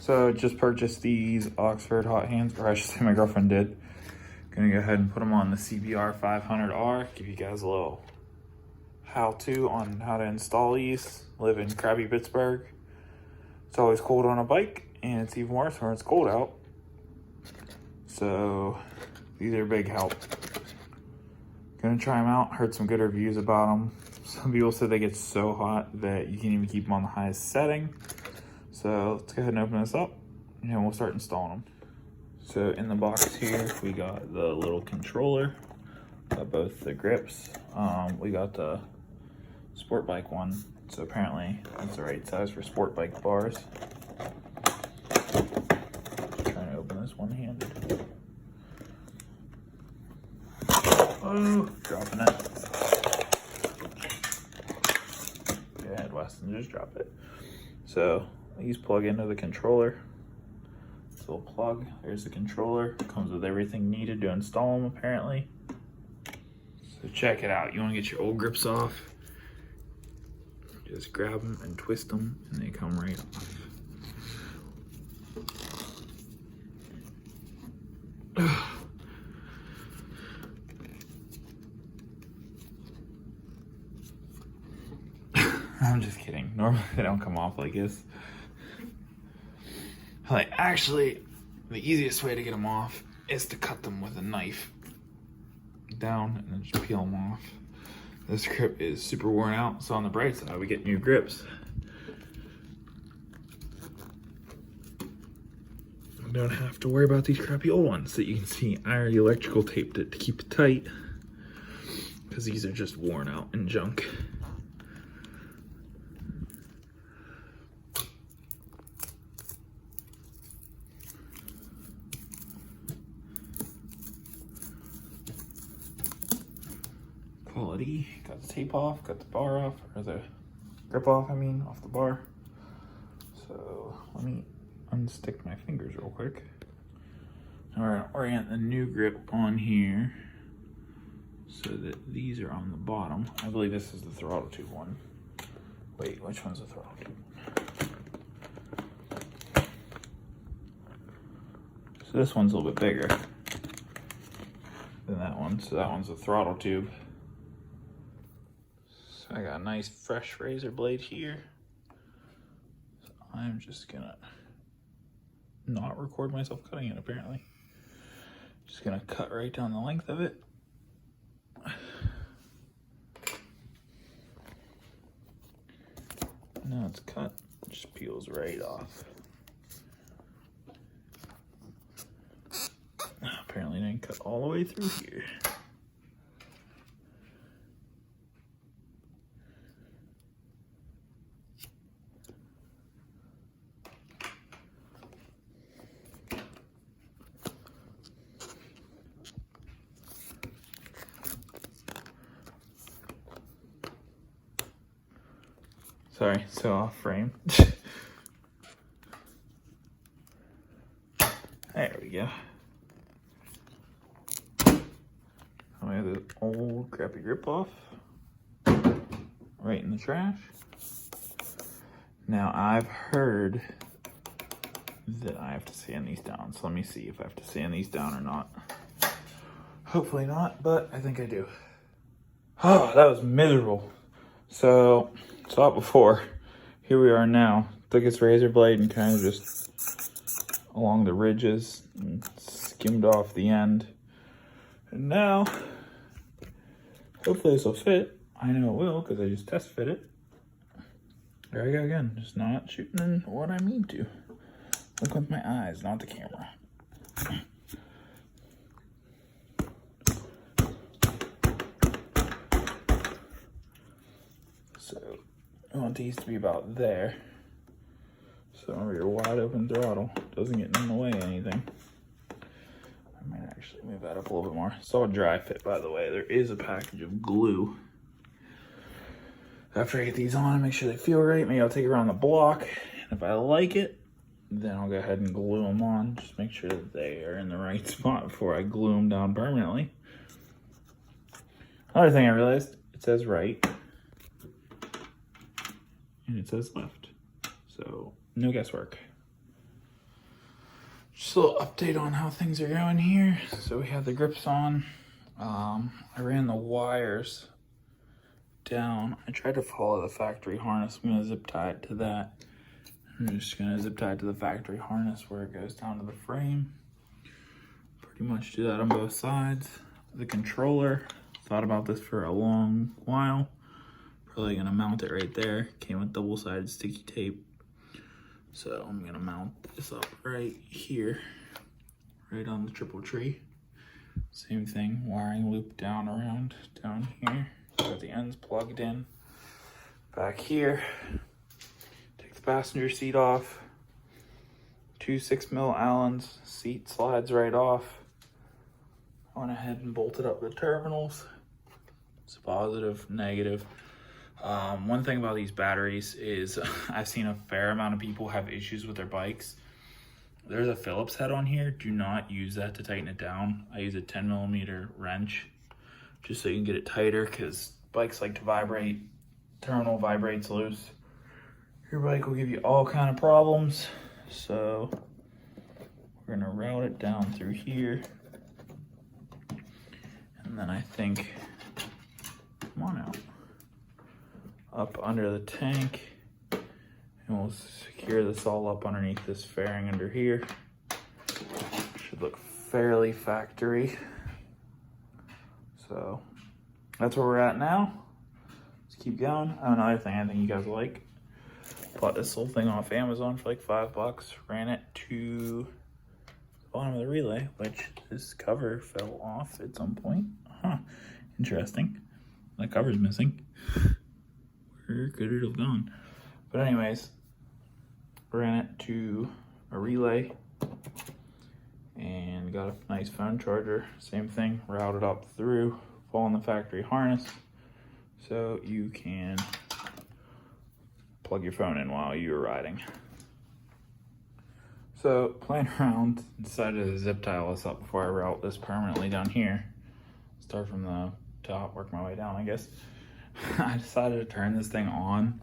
So just purchased these Oxford hot hands, or I should say my girlfriend did. Gonna go ahead and put them on the CBR500R. Give you guys a little how-to on how to install these. Live in crappy Pittsburgh. It's always cold on a bike, and it's even worse when it's cold out. So these are a big help. Gonna try them out. Heard some good reviews about them. Some people said they get so hot that you can't even keep them on the highest setting. So let's go ahead and open this up and we'll start installing them. So in the box here, we got the little controller, got both the grips. We got the sport bike one. So apparently that's the right size for sport bike bars. Trying to open this one-handed. Oh, dropping it. Go ahead, Weston, just drop it. So these plug into the controller. This little plug, there's the controller. Comes with everything needed to install them apparently. So check it out. You want to get your old grips off, just grab them and twist them and they come right off. I'm just kidding. Normally they don't come off like this. Like, actually, the easiest way to get them off is to cut them with a knife down and then just peel them off. This grip is super worn out, so on the bright side, we get new grips. We don't have to worry about these crappy old ones that you can see I already electrical taped it to keep it tight, because these are just worn out and junk. Quality. Got the tape off, got the bar off, or the grip off, I mean, off the bar. So let me unstick my fingers real quick. All right, orient the new grip on here so that these are on the bottom. I believe this is the throttle tube one. Wait, which one's the throttle tube? So this one's a little bit bigger than that one. So that one's the throttle tube. I got a nice fresh razor blade here. So I'm just gonna not record myself cutting it apparently. Just gonna cut right down the length of it. Now it's cut, it just peels right off. Apparently didn't cut all the way through here. Sorry, so off frame. There we go. I have this old crappy grip off. Right in the trash. Now I've heard that I have to sand these down. So let me see if I have to sand these down or not. Hopefully not, but I think I do. Oh, that was miserable. So, saw it before. Here we are now. Took its razor blade and kind of just along the ridges and skimmed off the end. And now, hopefully this will fit. I know it will because I just test fit it. There I go again. Just not shooting in what I mean to. Look with my eyes, not the camera. So I want these to be about there. So over your wide open throttle doesn't get in the way of anything. I might actually move that up a little bit more. It's all dry fit, by the way. There is a package of glue. After I get these on and make sure they feel right, maybe I'll take it around the block. And if I like it, then I'll go ahead and glue them on. Just make sure that they are in the right spot before I glue them down permanently. Another thing I realized, it says right. And it says left. So, no guesswork. Just a little update on how things are going here. So we have the grips on. I ran the wires down. I tried to follow the factory harness. I'm gonna zip tie it to that. I'm just gonna zip tie it to the factory harness where it goes down to the frame. Pretty much do that on both sides. The controller, thought about this for a long while. Probably gonna mount it right there. Came with double-sided sticky tape. So I'm gonna mount this up right here, right on the triple tree. Same thing, wiring loop down around down here. Got the ends plugged in. Back here, take the passenger seat off. 2 6mm Allens, seat slides right off. I went ahead and bolted up the terminals. It's positive, negative. One thing about these batteries is I've seen a fair amount of people have issues with their bikes. There's a Phillips head on here. Do not use that to tighten it down. I use a 10mm wrench just so you can get it tighter, because bikes like to vibrate. Terminal vibrates loose. Your bike will give you all kind of problems. So we're gonna route it down through here. And then I think, come on out, up under the tank, and we'll secure this all up underneath this fairing under here. Should look fairly factory. So that's where we're at now. Let's keep going. Oh, another thing I think you guys like. Bought this whole thing off Amazon for like $5. Ran it to the bottom of the relay, which this cover fell off at some point. Huh, interesting. The cover's missing. Where could it have gone? But anyways, ran it to a relay and got a nice phone charger. Same thing, routed up through, following the factory harness, so you can plug your phone in while you're riding. So playing around, decided to zip tie this up before I route this permanently down here. Start from the top, work my way down, I guess. I decided to turn this thing on.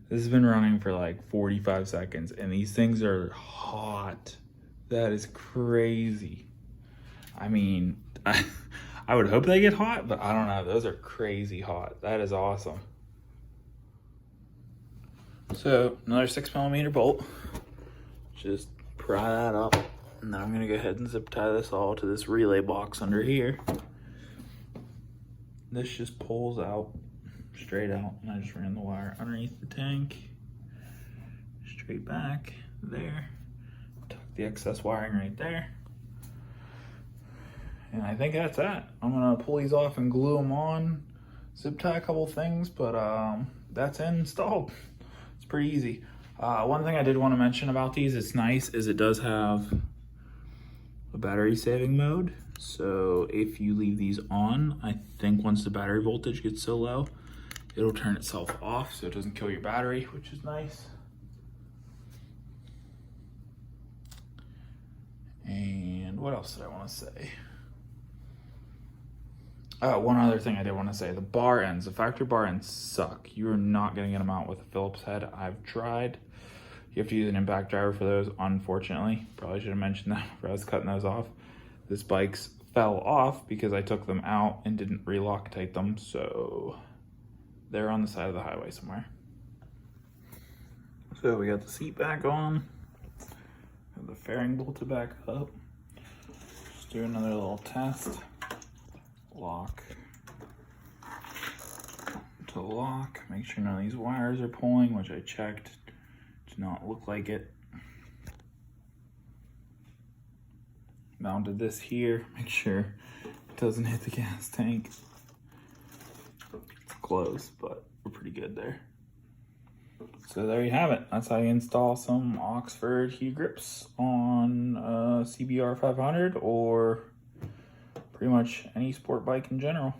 This has been running for like 45 seconds and these things are hot. That is crazy. I mean, I would hope they get hot, but I don't know. Those are crazy hot. That is awesome. So another 6mm bolt. Just pry that up. And then I'm gonna go ahead and zip tie this all to this relay box under here. This just pulls out, straight out, and I just ran the wire underneath the tank, straight back there, tuck the excess wiring right there, and I think that's that. I'm gonna pull these off and glue them on, zip tie a couple things, but that's installed. It's pretty easy. One thing I did want to mention about these, it's nice, is it does have a battery saving mode. So if you leave these on, I think once the battery voltage gets so low, it'll turn itself off so it doesn't kill your battery, which is nice. And what else did I want to say? Oh, one other thing I did want to say, the bar ends, the factory bar ends suck. You are not going to get them out with a Phillips head. I've tried. You have to use an impact driver for those, unfortunately. Probably should have mentioned that before I was cutting those off. This bike's fell off because I took them out and didn't re-Loctite them, so they're on the side of the highway somewhere. So we got the seat back on, got the fairing bolted back up. Just do another little test. Lock to lock, make sure none of these wires are pulling, which I checked, do not look like it. Mounted this here, make sure it doesn't hit the gas tank. It's close, but we're pretty good there. So there you have it. That's how you install some Oxford heat grips on a CBR500 or pretty much any sport bike in general.